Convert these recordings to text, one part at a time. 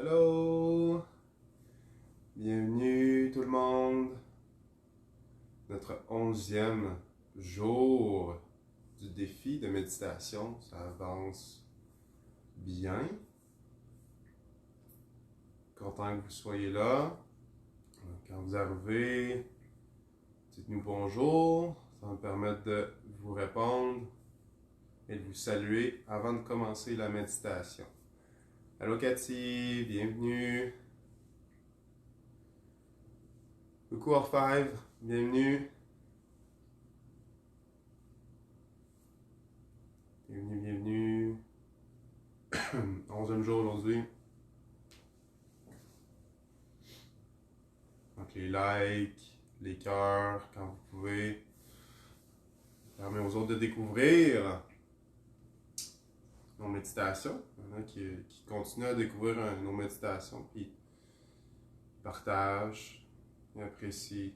Hello! Bienvenue tout le monde! Notre 11e jour du défi de méditation. Ça avance bien. Content que vous soyez là. Quand vous arrivez, dites-nous bonjour. Ça va me permettre de vous répondre et de vous saluer avant de commencer la méditation. Allô Cathy, bienvenue! Coucou R5, bienvenue! Bienvenue. 11e jour aujourd'hui. Donc les likes, les cœurs, quand vous pouvez. Ça permet aux autres de découvrir nos méditations. Il y en a qui continuent à découvrir nos méditations, puis ils partagent, ils apprécient.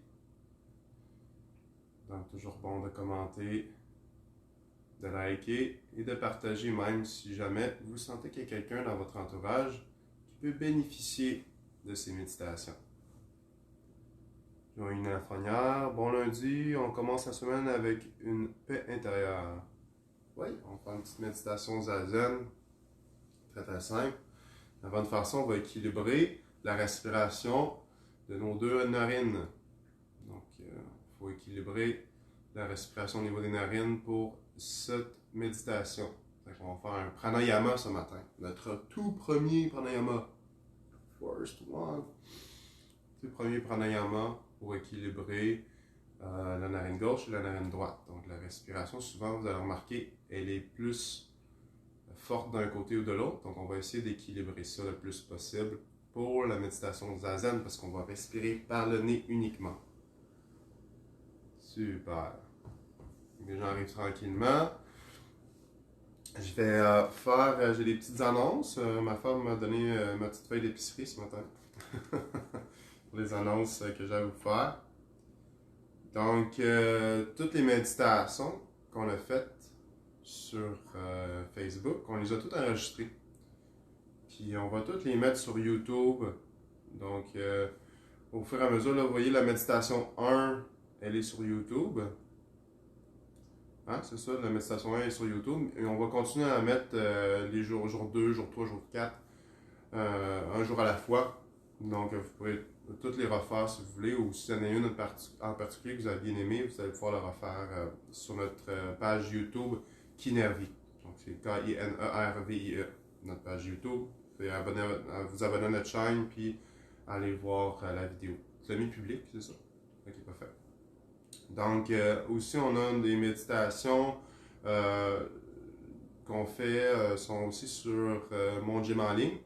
Donc toujours bon de commenter, de liker et de partager même si jamais vous sentez qu'il y a quelqu'un dans votre entourage qui peut bénéficier de ces méditations. Joanie Lafrenière, bon lundi, on commence la semaine avec une paix intérieure. Oui, on va faire une petite méditation zazen, très très simple. Avant de faire ça, on va équilibrer la respiration de nos deux narines. Donc, il faut équilibrer la respiration au niveau des narines pour cette méditation. Donc, on va faire un pranayama ce matin. Notre tout premier pranayama. First one. Tout premier pranayama pour équilibrer la narine gauche et la narine droite. Donc la respiration, souvent vous allez remarquer, elle est plus forte d'un côté ou de l'autre. Donc on va essayer d'équilibrer ça le plus possible pour la méditation zazen parce qu'on va respirer par le nez uniquement. Super. J'arrive tranquillement. Je vais j'ai des petites annonces. Ma femme m'a donné ma petite feuille d'épicerie ce matin. Pour les annonces que j'ai à vous faire. Donc, toutes les méditations qu'on a faites sur Facebook, on les a toutes enregistrées. Puis on va toutes les mettre sur YouTube. Donc, au fur et à mesure, là, vous voyez la méditation 1, elle est sur YouTube. Hein, c'est ça, la méditation 1 est sur YouTube. Et on va continuer à mettre les jours 2, jour 3, jour 4, un jour à la fois. Donc, vous pourrez toutes les refaire si vous voulez, ou si il y en a une en particulier que vous avez bien aimé, vous allez pouvoir le refaire sur notre page YouTube Kinervi. Donc, c'est K-I-N-E-R-V-I-E, notre page YouTube. Vous pouvez vous abonner à notre chaîne, puis aller voir la vidéo. Tu l'as mis public, c'est ça? Ok, parfait. Donc, aussi, on a des méditations qu'on fait, sont aussi sur mon gym en ligne.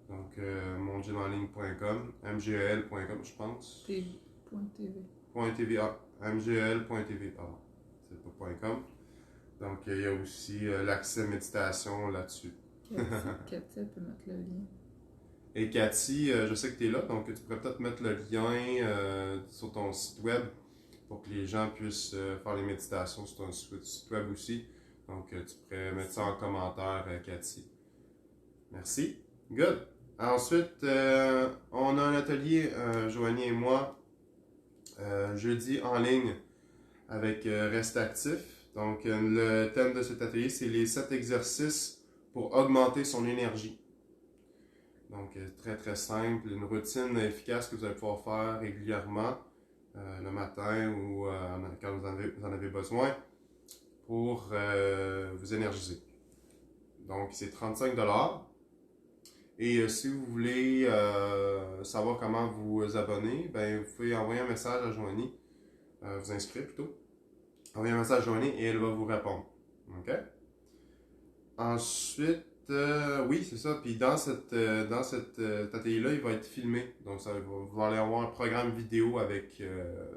Donc, mongymenligne.com, mgel.com, je pense. .tv. .tv, pardon. C'est pas .com. Donc, il y a aussi l'accès méditation là-dessus. Cathy, elle peut mettre le lien. Et Cathy, je sais que tu es là, donc tu pourrais peut-être mettre le lien sur ton site web pour que les gens puissent faire les méditations sur ton site web aussi. Donc, tu pourrais mettre ça en commentaire, Cathy. Merci. Good. Ensuite, on a un atelier, Joanie et moi, jeudi en ligne avec Reste Actif. Donc, le thème de cet atelier, c'est les 7 exercices pour augmenter son énergie. Donc, très très simple, une routine efficace que vous allez pouvoir faire régulièrement le matin ou quand vous en avez besoin pour vous énergiser. Donc, c'est 35$. Et si vous voulez savoir comment vous abonner, ben, vous pouvez envoyer un message à Joanie, vous inscrire plutôt. Envoyez un message à Joanie et elle va vous répondre. OK? Ensuite, oui, c'est ça. Puis dans cet atelier-là, il va être filmé. Donc, vous allez avoir un programme vidéo avec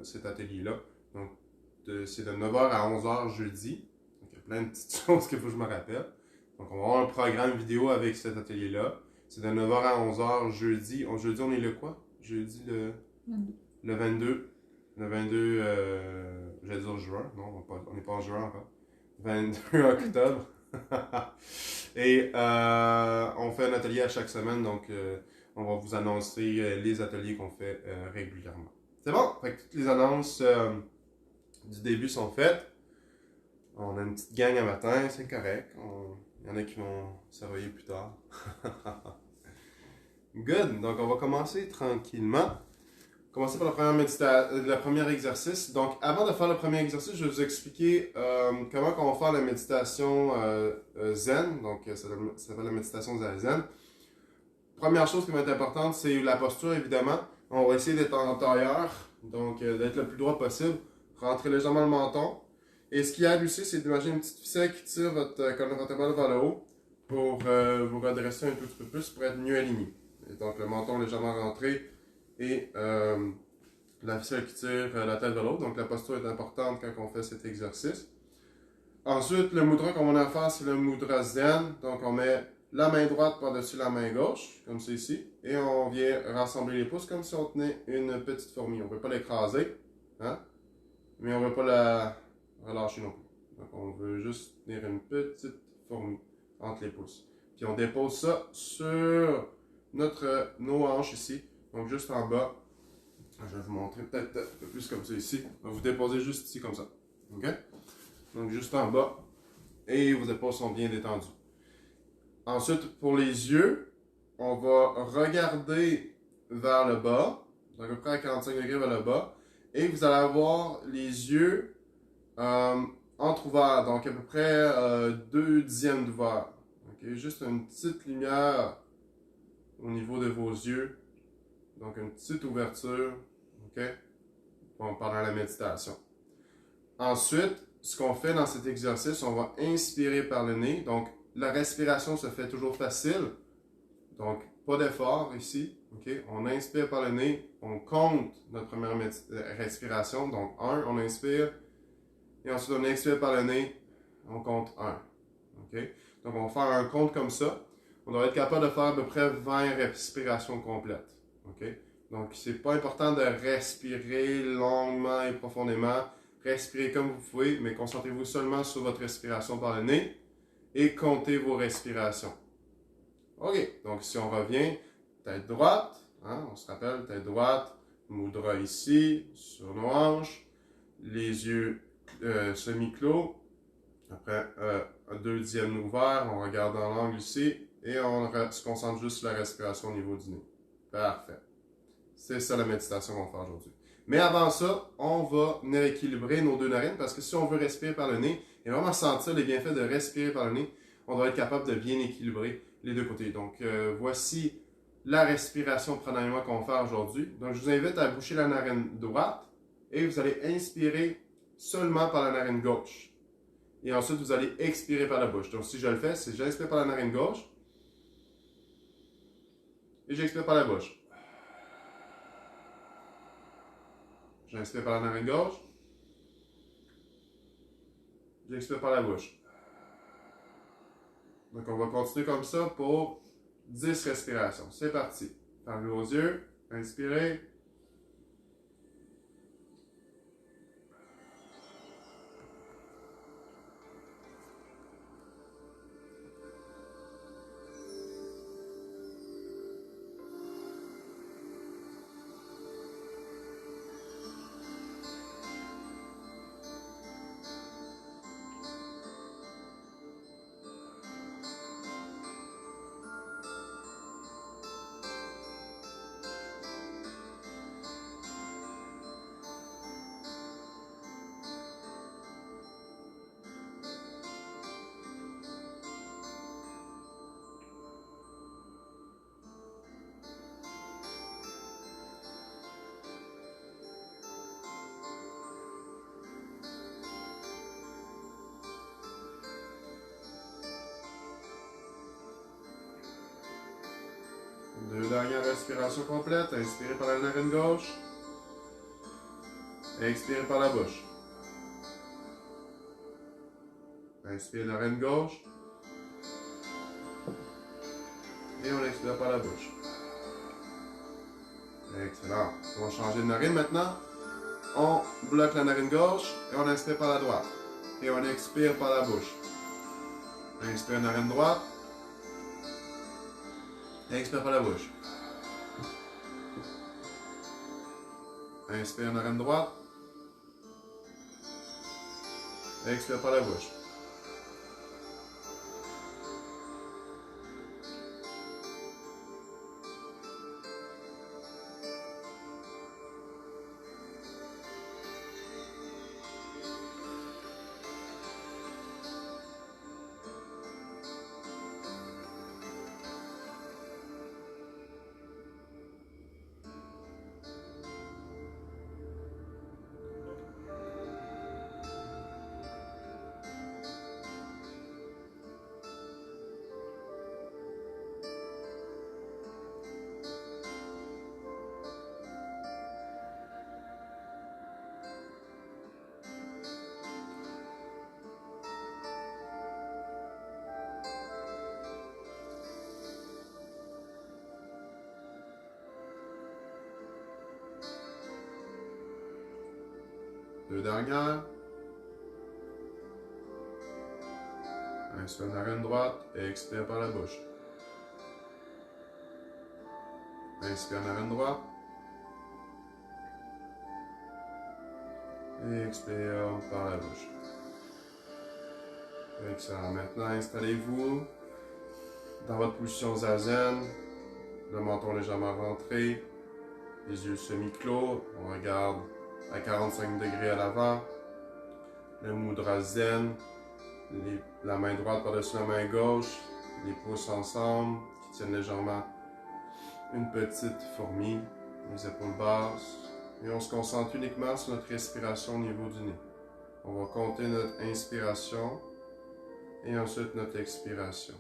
cet atelier-là. Donc, c'est de 9h à 11h jeudi. Donc, il y a plein de petites choses qu'il faut que je me rappelle. Donc, on va avoir un programme vidéo avec cet atelier-là. C'est de 9h à 11h jeudi. Jeudi, on est le quoi? Jeudi le 22. Le 22. Le 22, j'allais dire juin. Non, on n'est pas en juin encore. 22 octobre. Et on fait un atelier à chaque semaine, donc on va vous annoncer les ateliers qu'on fait régulièrement. C'est bon? Fait que toutes les annonces du début sont faites. On a une petite gang à matin, c'est correct. Il y en a qui vont se réveiller plus tard. Good. Donc, on va commencer tranquillement. Commencer par le premier exercice. Donc, avant de faire le premier exercice, je vais vous expliquer comment on va faire la méditation zen. Donc, ça s'appelle la méditation zen. Première chose qui va être importante, c'est la posture, évidemment. On va essayer d'être en tailleur, donc d'être le plus droit possible. Rentrer légèrement le menton. Et ce qui aide aussi, c'est d'imaginer une petite ficelle qui tire votre colonne vertébrale vers le haut pour vous redresser un tout petit peu plus pour être mieux aligné. Et donc, le menton légèrement rentré et la ficelle qui tire la tête vers l'autre. Donc, la posture est importante quand on fait cet exercice. Ensuite, le mudra qu'on va faire, c'est le mudra zen. Donc, on met la main droite par-dessus la main gauche, comme c'est ici. Et on vient rassembler les pouces comme si on tenait une petite fourmi. On ne veut pas l'écraser, hein? Mais on ne veut pas la relâcher non plus. Donc, on veut juste tenir une petite fourmi entre les pouces. Puis, on dépose ça sur nos hanches ici. Donc, juste en bas. Je vais vous montrer peut-être un peu plus comme ça ici. Vous déposez juste ici comme ça. OK? Donc, juste en bas. Et vos épaules sont bien détendues. Ensuite, pour les yeux, on va regarder vers le bas. Donc, à peu près à 45 degrés vers le bas. Et vous allez avoir les yeux entrouverts. Donc, à peu près 2/10 d'ouvert. OK? Juste une petite lumière au niveau de vos yeux. Donc, une petite ouverture. OK? Pendant la méditation. Ensuite, ce qu'on fait dans cet exercice, on va inspirer par le nez. Donc, la respiration se fait toujours facile. Donc, pas d'effort ici. Okay? On inspire par le nez. On compte notre première respiration. Donc, 1, on inspire. Et ensuite, on expire par le nez. On compte 1. Okay? Donc, on va faire un compte comme ça. On doit être capable de faire à peu près 20 respirations complètes. Okay? Donc, c'est pas important de respirer longuement et profondément. Respirez comme vous pouvez, mais concentrez-vous seulement sur votre respiration par le nez et comptez vos respirations. OK, donc si on revient, tête droite, hein, on se rappelle, tête droite, mudra ici, sur nos hanches, les yeux semi-clos, après un 2/10 ouvert, on regarde dans l'angle ici et on se concentre juste sur la respiration au niveau du nez. Parfait. C'est ça la méditation qu'on va faire aujourd'hui. Mais avant ça, on va venir équilibrer nos deux narines parce que si on veut respirer par le nez et vraiment sentir les bienfaits de respirer par le nez, on doit être capable de bien équilibrer les deux côtés. Donc, voici la respiration pranayama qu'on va faire aujourd'hui. Donc, je vous invite à boucher la narine droite et vous allez inspirer seulement par la narine gauche. Et ensuite, vous allez expirer par la bouche. Donc, si je le fais, c'est j'inspire par la narine gauche et j'expire par la bouche. J'inspire par la narine gauche. J'expire par la bouche. Donc, on va continuer comme ça pour 10 respirations. C'est parti. Fermez vos yeux. Inspirez. Deux dernières respirations complètes. Inspirez par la narine gauche. Expirez par la bouche. Inspirez narine gauche. Et on expire par la bouche. Excellent. On va changer de narine maintenant. On bloque la narine gauche et on inspire par la droite. Et on expire par la bouche. Inspire narine droite. Expire par la bouche. Inspire narine droite. Expire par la bouche. Deux dernières. Inspire narine droite et expire par la bouche. Inspire narine droite. Et expire par la bouche. Excellent. Maintenant, installez-vous dans votre position zazen. Le menton légèrement rentré. Les yeux semi-clos. On regarde à 45 degrés à l'avant. Le mudra zen. La main droite par-dessus la main gauche. Les pouces ensemble qui tiennent légèrement une petite fourmi. Les épaules basses. Et on se concentre uniquement sur notre respiration au niveau du nez. On va compter notre inspiration et ensuite notre expiration.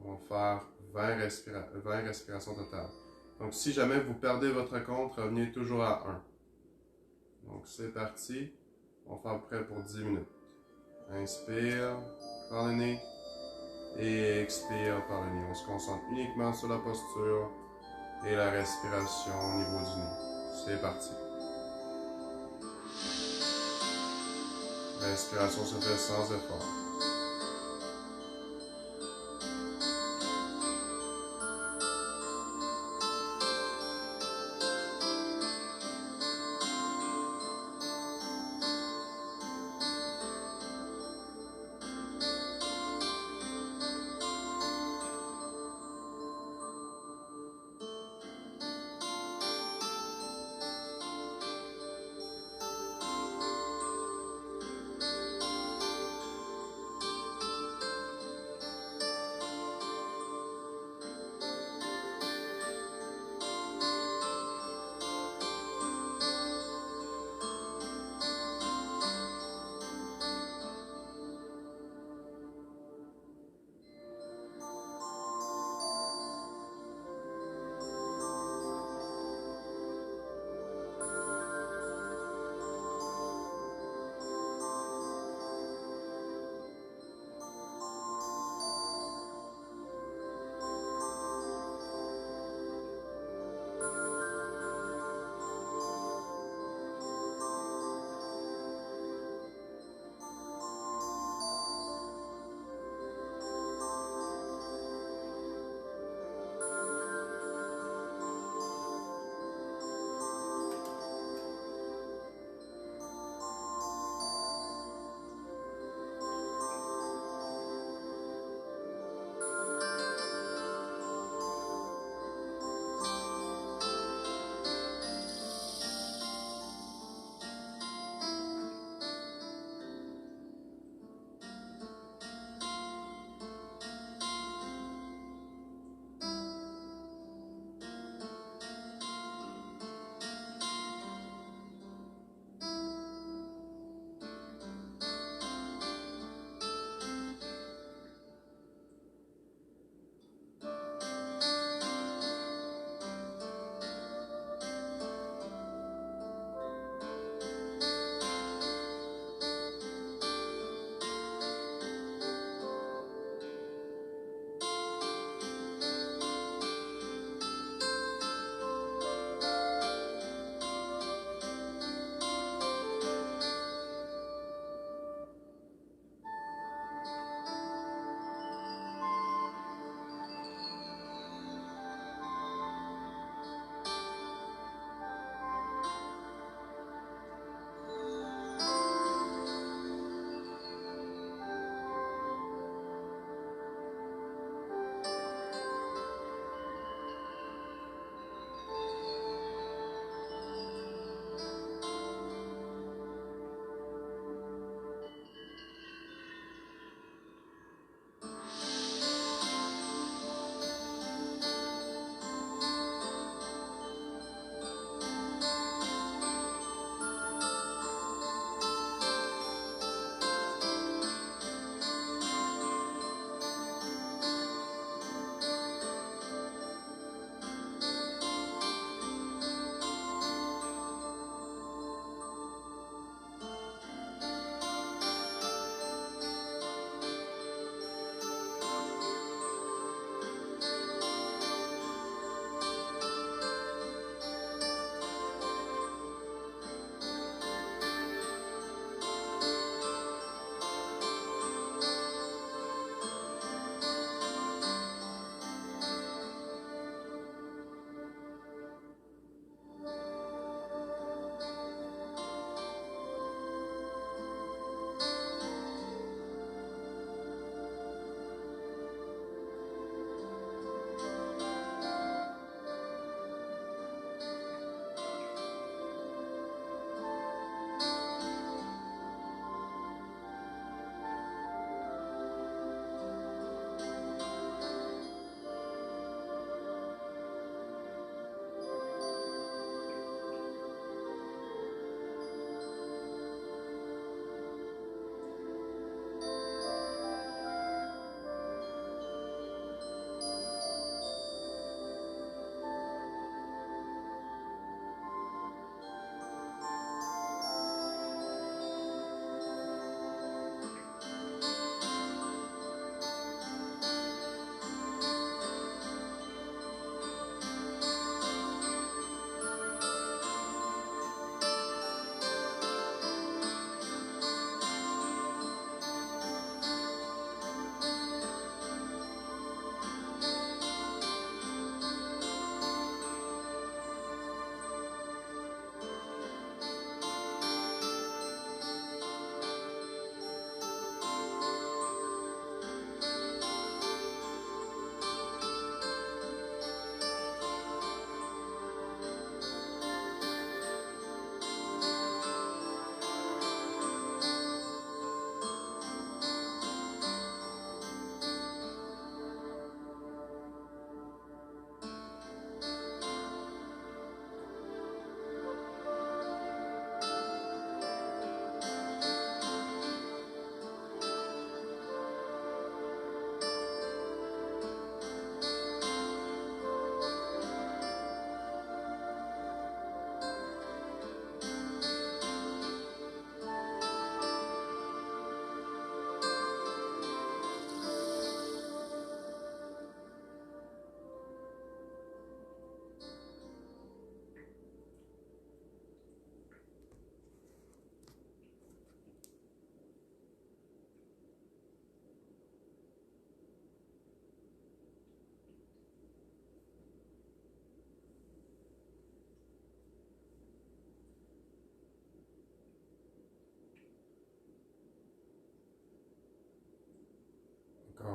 On va faire 20 respirations totales. Donc si jamais vous perdez votre compte, revenez toujours à 1. Donc c'est parti. On va faire à peu près pour 10 minutes. Inspire par le nez et expire par le nez. On se concentre uniquement sur la posture et la respiration au niveau du nez. C'est parti. L'inspiration se fait sans effort.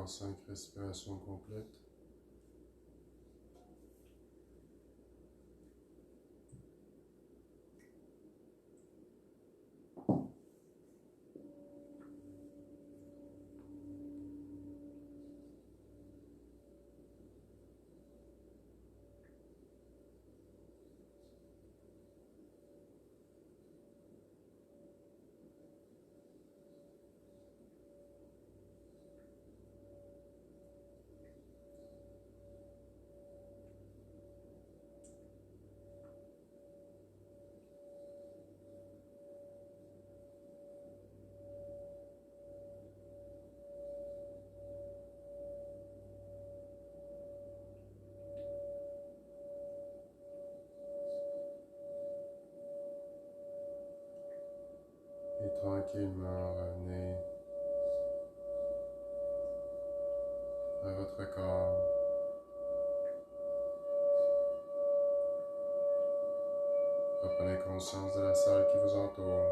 5 respirations complètes. Et tranquillement revenez à votre corps. Reprenez conscience de la salle qui vous entoure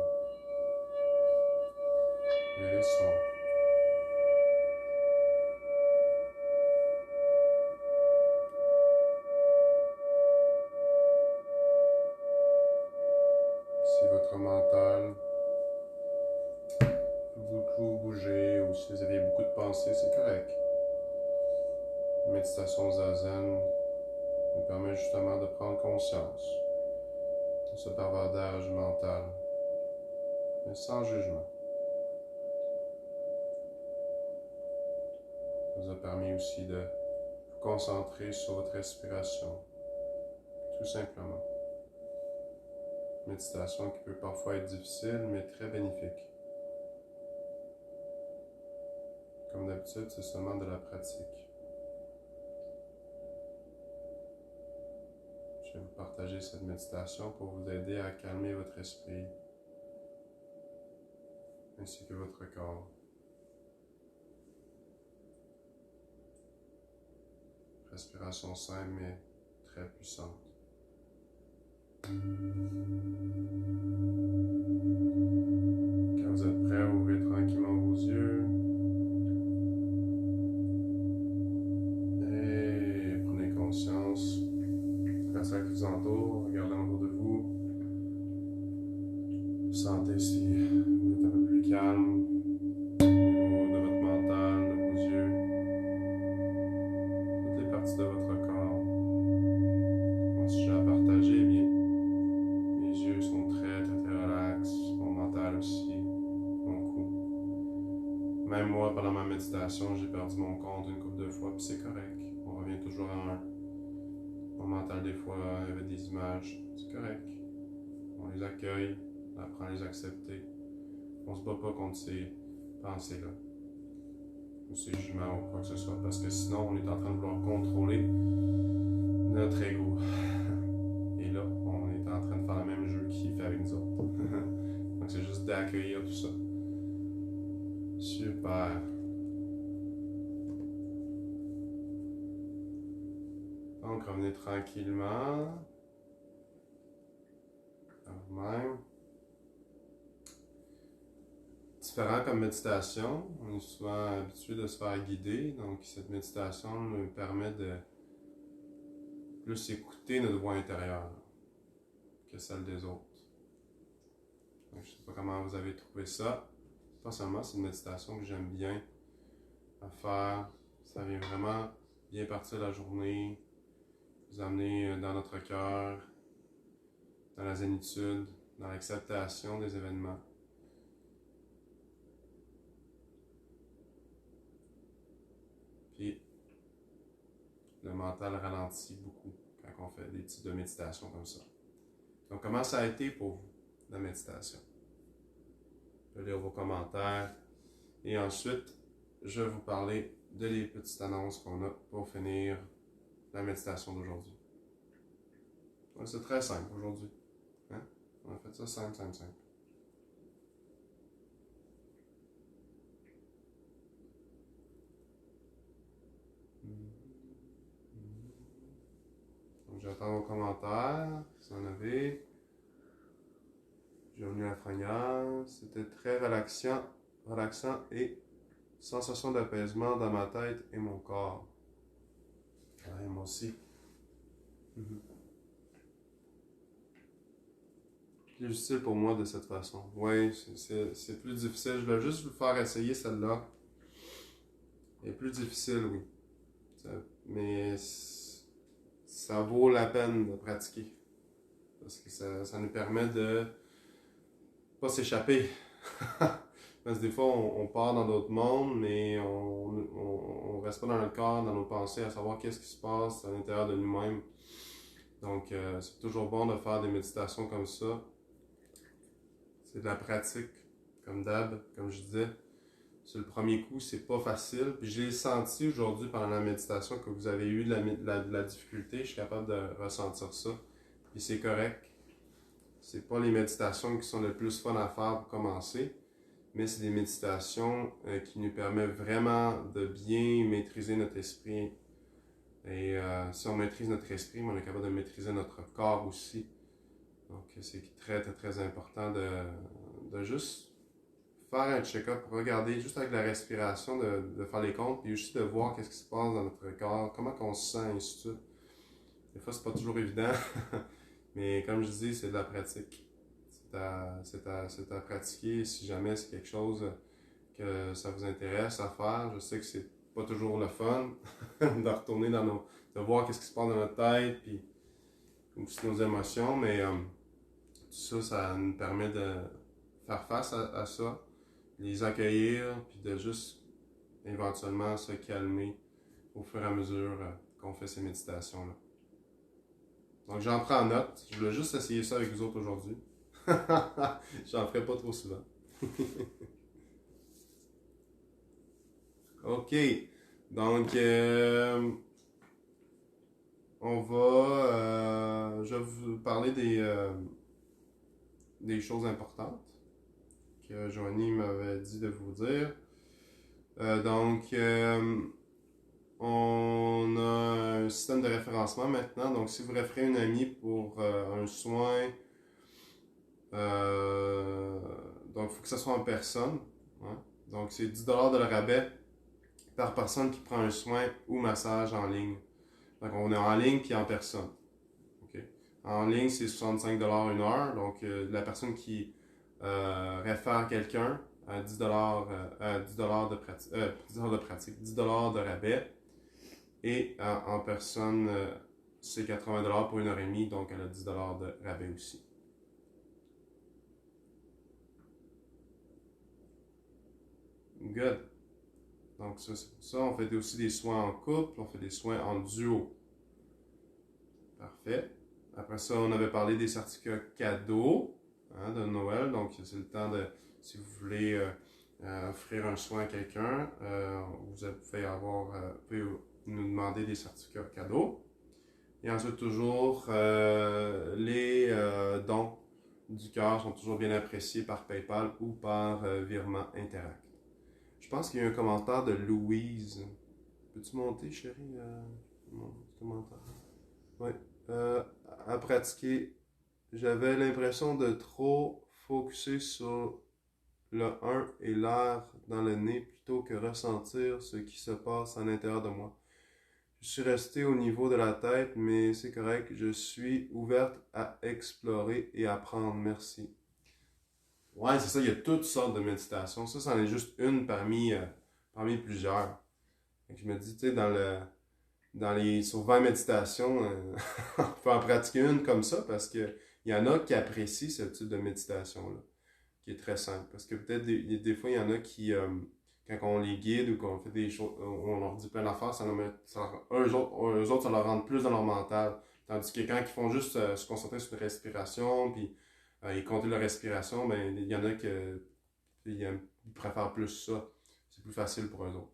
et les sons. Si votre mental beaucoup bouger ou si vous avez beaucoup de pensées, c'est correct. La méditation zazen nous permet justement de prendre conscience de ce bavardage mental, mais sans jugement. Ça vous a permis aussi de vous concentrer sur votre respiration, tout simplement. Méditation qui peut parfois être difficile, mais très bénéfique. Comme d'habitude, c'est seulement de la pratique. Je vais vous partager cette méditation pour vous aider à calmer votre esprit, ainsi que votre corps. Respiration simple mais très puissante. Quand vous êtes prêt, ouvrez tranquillement vos yeux. Et prenez conscience de la salle qui vous entoure. Regardez en haut de vous. Sentez si vous êtes un peu plus calme au niveau de votre mental, de vos yeux. Toutes les parties de votre corps. Moi, si j'ai à partager, eh bien, mes yeux sont très relax, mon mental aussi, mon cou. Même moi, pendant ma méditation, j'ai perdu mon compte une couple de fois, puis c'est correct. On revient toujours à un. Mon mental, des fois, il y avait des images, c'est correct. On les accueille, on apprend à les accepter. On se bat pas contre ces pensées-là, ou ces jugements, ou quoi que ce soit, parce que sinon, on est en train de vouloir contrôler notre ego. Et là, on est en train de faire le même jeu qu'il fait avec nous autres. Donc, c'est juste d'accueillir tout ça. Super. Donc, revenez tranquillement à vous-même. Différent comme méditation, on est souvent habitué de se faire guider, donc cette méditation nous permet de plus écouter notre voix intérieure que celle des autres. Donc, je ne sais pas comment vous avez trouvé ça. Personnellement, c'est une méditation que j'aime bien à faire. Ça vient vraiment bien partir la journée, vous amener dans notre cœur, dans la zénitude, dans l'acceptation des événements. Puis, le mental ralentit beaucoup quand on fait des types de méditation comme ça. Donc, comment ça a été pour vous, la méditation? Je vais lire vos commentaires et ensuite, je vais vous parler de les petites annonces qu'on a pour finir la méditation d'aujourd'hui. C'est très simple aujourd'hui. Hein? On a fait ça simple. Donc, j'attends vos commentaires, si vous en avez. Bienvenue à Frania. C'était très relaxant et Sensation d'apaisement dans ma tête et mon corps. Ouais, moi aussi. Mhm. Plus difficile pour moi de cette façon. Oui, c'est plus difficile. Je vais juste vous faire essayer celle-là. Elle est plus difficile, oui. Mais ça vaut la peine de pratiquer. Parce que ça nous permet de pas s'échapper. Parce que des fois, on part dans d'autres mondes, mais on reste pas dans notre corps, dans nos pensées, à savoir qu'est-ce qui se passe à l'intérieur de nous-mêmes. Donc, c'est toujours bon de faire des méditations comme ça. C'est de la pratique, comme d'hab, comme je disais. Sur le premier coup, c'est pas facile. Puis j'ai senti aujourd'hui pendant la méditation que vous avez eu de la difficulté. Je suis capable de ressentir ça. Puis c'est correct. C'est pas les méditations qui sont le plus fun à faire pour commencer, mais c'est des méditations qui nous permettent vraiment de bien maîtriser notre esprit. Et si on maîtrise notre esprit, on est capable de maîtriser notre corps aussi. Donc c'est très, très, très important de juste faire un check-up, regarder juste avec la respiration, de faire les comptes, puis aussi de voir qu'est-ce qui se passe dans notre corps, comment on se sent, et ainsi de suite. Des fois, c'est pas toujours évident, mais comme je dis, c'est de la pratique. C'est à pratiquer si jamais c'est quelque chose que ça vous intéresse à faire. Je sais que c'est pas toujours le fun de retourner de voir qu'est-ce qui se passe dans notre tête, puis aussi nos émotions, mais tout ça, ça nous permet de faire face à ça, les accueillir, puis de juste éventuellement se calmer au fur et à mesure qu'on fait ces méditations-là. Donc j'en prends note. Je voulais juste essayer ça avec vous autres aujourd'hui. J'en ferai pas trop souvent. OK. Donc, je vais vous parler des choses importantes que Joanie m'avait dit de vous dire. On a un système de référencement maintenant. Donc, si vous référez une amie pour un soin, donc il faut que ce soit en personne. Hein? Donc, c'est 10$ de rabais par personne qui prend un soin ou massage en ligne. Donc, on est en ligne puis en personne. Okay? En ligne, c'est 65$ une heure. Donc, la personne qui réfère quelqu'un à 10$ de pratique, 10$ de rabais. Et en personne, c'est 80$ pour 1h30, donc elle a 10$ de rabais aussi. Good. Donc ça, c'est pour ça. On fait aussi des soins en couple, on fait des soins en duo. Parfait. Après ça, on avait parlé des certificats cadeaux de Noël. Donc c'est le temps de, si vous voulez offrir un soin à quelqu'un, vous pouvez nous demander des certificats cadeaux. Et ensuite, toujours, les dons du cœur sont toujours bien appréciés par PayPal ou par virement Interact. Je pense qu'il y a un commentaire de Louise. Peux-tu monter, chérie, mon commentaire? Oui. À pratiquer, j'avais l'impression de trop focuser sur le 1 et l'air dans le nez plutôt que ressentir ce qui se passe à l'intérieur de moi. Je suis restée au niveau de la tête, mais c'est correct. Je suis ouverte à explorer et apprendre. Merci. Ouais, c'est ça. Il y a toutes sortes de méditations. Ça, c'en est juste une parmi plusieurs. Donc, je me dis, tu sais, sur 20 méditations, on peut en pratiquer une comme ça parce qu'il y en a qui apprécient ce type de méditation-là, qui est très simple. Parce que peut-être des fois, il y en a qui, quand on les guide ou qu'on fait des choses, on leur dit plein d'affaires, eux autres, ça leur rentre plus dans leur mental. Tandis que quand ils font juste se concentrer sur une respiration, puis ils comptent leur respiration, ben il y en a ils préfèrent plus ça. C'est plus facile pour eux autres.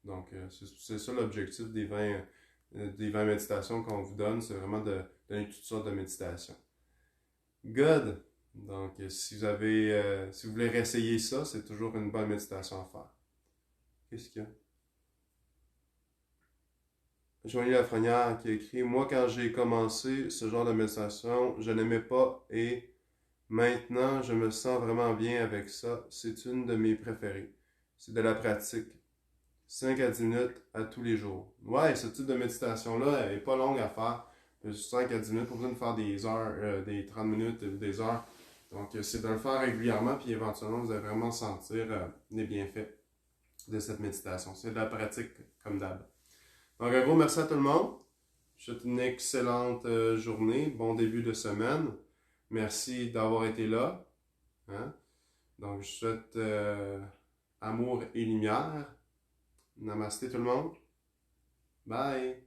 Donc, c'est ça l'objectif des 20 méditations qu'on vous donne, c'est vraiment de donner toutes sortes de méditations. Good! Donc, si vous voulez réessayer ça, c'est toujours une bonne méditation à faire. Qu'est-ce qu'il y a? Joanie Lafrenière qui a écrit « Moi, quand j'ai commencé ce genre de méditation, je n'aimais pas et maintenant, je me sens vraiment bien avec ça. C'est une de mes préférées. C'est de la pratique. 5 à 10 minutes à tous les jours. Ouais, ce type de méditation-là, elle n'est pas longue à faire. Juste 5 à 10 minutes, pas besoin de faire des heures, des 30 minutes, des heures. Donc, c'est de le faire régulièrement, puis éventuellement, vous allez vraiment sentir les bienfaits de cette méditation. C'est de la pratique, comme d'hab. Donc, un gros merci à tout le monde. Je vous souhaite une excellente journée, bon début de semaine. Merci d'avoir été là. Hein? Donc, je vous souhaite amour et lumière. Namasté tout le monde. Bye!